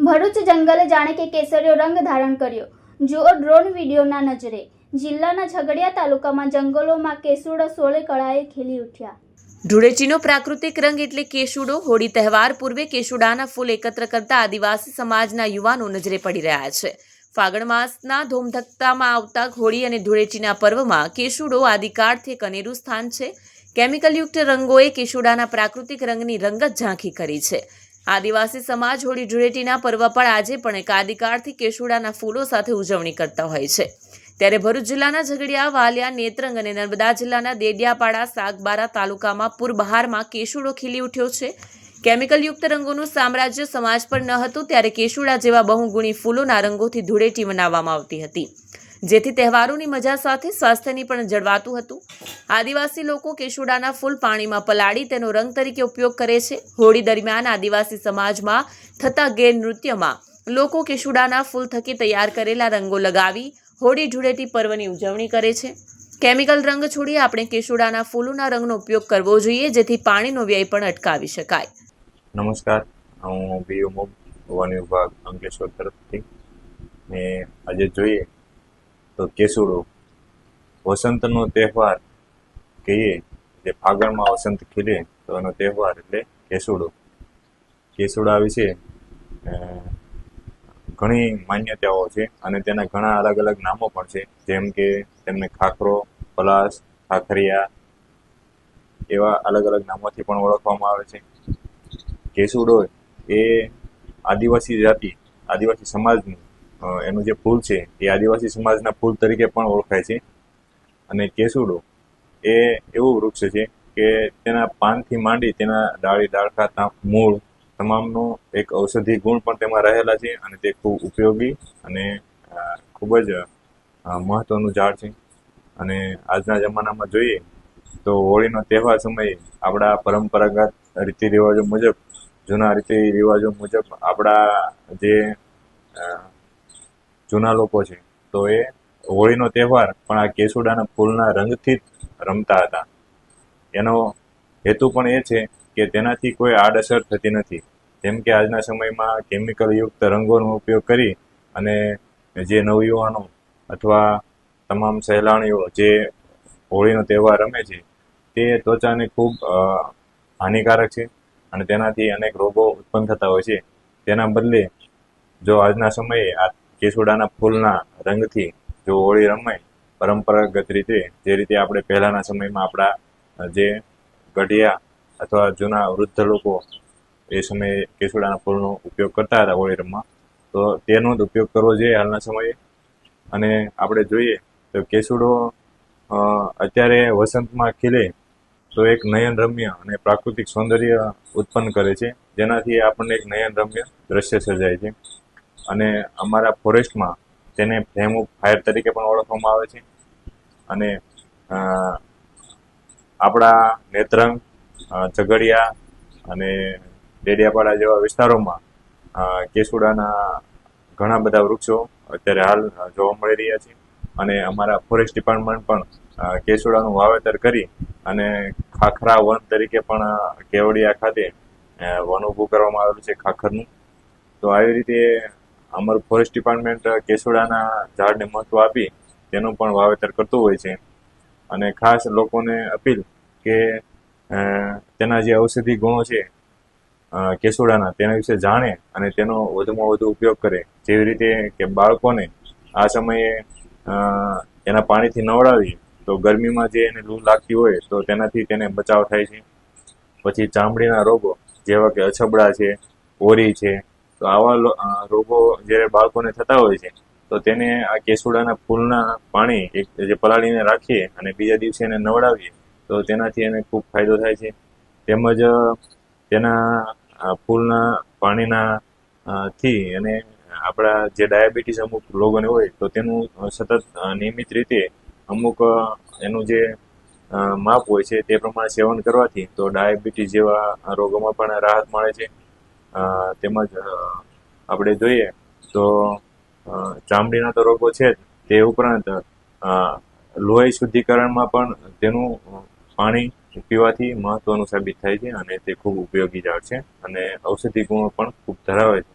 ભરૂચ જંગલે જાણે કે કેસરીયો રંગ ધારણ કર્યો. જુઓ ડ્રોન વિડીયોના નજરે. જિલ્લાના ઝઘડિયા તાલુકામાં જંગલોમાં કેસુડા સોળે કળાએ ખીલી ઉઠ્યા. ધૂળેટીનો પ્રાકૃતિક રંગ એટલે કેસુડો. હોળી તહેવાર પૂર્વે કેસુડાના ફૂલ એકત્ર કરતા આદિવાસી સમાજના યુવાનો નજરે પડી રહ્યા છે. ફાગણ માસના ધૂમધકતામાં આવતા હોળી અને ધૂળેટીના પર્વમાં કેસુડો આદિકાળથી એક અનેરું સ્થાન છે. કેમિકલયુક્ત રંગોએ કેસુડાના પ્રાકૃતિક રંગની રંગત ઝાંખી કરી છે. આદિવાસી સમાજ હોળી ધૂળેટીના પર્વ પર આજે પણ એક આદિકાળથી કેસુડાના ફૂલો સાથે ઉજવણી કરતા હોય છે. ત્યારે ભરૂચ જિલ્લાના ઝઘડિયા, વાલિયા, નેત્રંગ અને નર્મદા જિલ્લાના દેડિયાપાડા, સાગબારા તાલુકામાં પૂરબહારમાં કેસુડો ખીલી ઉઠ્યો છે. કેમિકલયુક્ત રંગોનું સામ્રાજ્ય સમાજ પર ન હતું ત્યારે કેસુડા જેવા બહુગુણી ફૂલોના રંગોથી ધૂળેટી મનાવવામાં આવતી હતી, જેથી તહેવારોની મજા સાથે સ્વાસ્થ્યની પણ જળવાતું હતું. આદિવાસી લોકો કેસુડાના ફૂલ પાણીમાં પલાળી તેનો રંગ તરીકે ઉપયોગ કરે છે. હોળી દરમિયાન આદિવાસી સમાજમાં થતા ગેરનૃત્યમાં લોકો કેસુડાના ફૂલ થકી તૈયાર કરેલા રંગો લગાવી હોળી ધૂળેટી પર્વની ઉજવણી કરે છે. કેમિકલ રંગ છોડી આપણે કેસુડાના ફૂલોના રંગનો ઉપયોગ કરવો જોઈએ, જેથી પાણીનો વ્યય પણ અટકાવી શકાય. નમસ્કાર, હું બીયુ મોગ વન વિભાગ અંકલેશ્વર તરફથી. ને આજે જોઈએ તો કેસુડો વસંતનો તહેવાર કહીએ, જે ફાગણમાં વસંત ખીલે તો એનો તહેવાર એટલે કેસુડો. કેસુડા વિશે ઘણી માન્યતાઓ છે અને તેના ઘણા અલગ અલગ નામો પણ છે, જેમ કે તેમને ખાખરો, પલાસ, ખાખરિયા એવા અલગ અલગ નામોથી પણ ઓળખવામાં આવે છે. કેસુડો એ આદિવાસી જાતિ, આદિવાસી સમાજનું એનું જે ફૂલ છે એ આદિવાસી સમાજના ફૂલ તરીકે પણ ઓળખાય છે. અને કેસુડો એ એવું વૃક્ષ છે કે તેના પાનથી માંડી તેના ડાળી, ડાળખા, મૂળ તમામનો એક ઔષધિ ગુણ પણ તેમાં રહેલા છે અને તે ખૂબ ઉપયોગી અને ખૂબ જ મહત્વનું ઝાડ છે. અને આજના જમાનામાં જોઈએ તો હોળીનો તહેવાર સમયે આપણા પરંપરાગત રીતિ રિવાજો મુજબ, જૂના રીતિ રિવાજો મુજબ આપણા જે જૂના લોકો છે તો એ હોળીનો તહેવાર પણ આ કેસુડાના ફૂલના રંગથી જ રમતા હતા. એનો હેતુ પણ એ છે કે તેનાથી કોઈ આડઅસર થતી નથી. જેમ કે આજના સમયમાં કેમિકલયુક્ત રંગોનો ઉપયોગ કરી અને જે નવયુવાનો અથવા તમામ સહેલાણીઓ જે હોળીનો તહેવાર રમે છે તે ત્વચાને ખૂબ હાનિકારક છે અને તેનાથી અનેક રોગો ઉત્પન્ન થતા હોય છે. તેના બદલે જો આજના સમયે આ કેસુડાના ફૂલના રંગથી જો હોળી રમાય પરંપરાગત રીતે, જે રીતે આપણે પહેલાંના સમયમાં આપણા જે ગઢિયા અથવા જૂના વૃદ્ધ લોકો એ સમયે કેસુડાના ફૂલનો ઉપયોગ કરતા હતા હોળી રમવા, તો તેનો જ ઉપયોગ કરવો જોઈએ હાલના સમયે. અને આપણે જોઈએ તો કેસુડો અત્યારે વસંતમાં ખીલે તો એક નયનરમ્ય અને પ્રાકૃતિક સૌંદર્ય ઉત્પન્ન કરે છે, જેનાથી આપણને એક નયનરમ્ય દ્રશ્ય સર્જાય છે. અને અમારા ફોરેસ્ટમાં તેને ફ્લેમ ઓફ ફાયર તરીકે પણ ઓળખવામાં આવે છે. અને આપણા નેત્રંગ, ઝઘડિયા અને દેડિયાપાડા જેવા વિસ્તારોમાં કેસુડાના ઘણા બધા વૃક્ષો અત્યારે હાલ જોવા મળી રહ્યા છે. અને અમારા ફોરેસ્ટ ડિપાર્ટમેન્ટ પણ કેસુડાનું વાવેતર કરી અને ખાખરા વન તરીકે પણ કેવડિયા ખાતે વન ઊભું કરવામાં આવેલું છે ખાખરનું. તો આવી રીતે અમારું ફોરેસ્ટ ડિપાર્ટમેન્ટ કેસુડાના ઝાડને મહત્વ આપી તેનું પણ વાવેતર કરતું હોય છે. અને ખાસ લોકોને અપીલ કે તેના જે ઔષધિ ગુણો છે કેસુડાના, તેના વિશે જાણે અને તેનો વધુમાં વધુ ઉપયોગ કરે. જેવી રીતે કે બાળકોને આ સમયે એના પાણીથી નવડાવીએ તો ગરમીમાં જે એને લૂ લાગતી હોય તો તેનાથી તેને બચાવ થાય છે. પછી ચામડીના રોગો જેવા કે અછબડા છે, ઓરી છે, તો આવા રોગો જ્યારે બાળકોને થતા હોય છે તો તેને આ કેસુડાના ફૂલના પાણી જે પલાળીને રાખીએ અને બીજા દિવસે એને નવડાવીએ તો તેનાથી એને ખૂબ ફાયદો થાય છે. તેમજ તેના ફૂલના પાણીના થી અને આપણા જે ડાયાબિટીસ અમુક લોકોને હોય તો તેનું સતત નિયમિત રીતે અમુક એનું જે માપ હોય છે તે પ્રમાણે સેવન કરવાથી તો ડાયાબિટીસ જેવા રોગોમાં પણ રાહત મળે છે. તેમજ આપણે જોઈએ તો ચામડીના તો રોગો છે જ, તે ઉપરાંત લોહી શુદ્ધિકરણમાં પણ તેનું પાણી પીવાથી મહત્વનું સાબિત થાય છે અને તે ખૂબ ઉપયોગી ઝાડ છે અને ઔષધિ ગુણો પણ ખૂબ ધરાવે છે.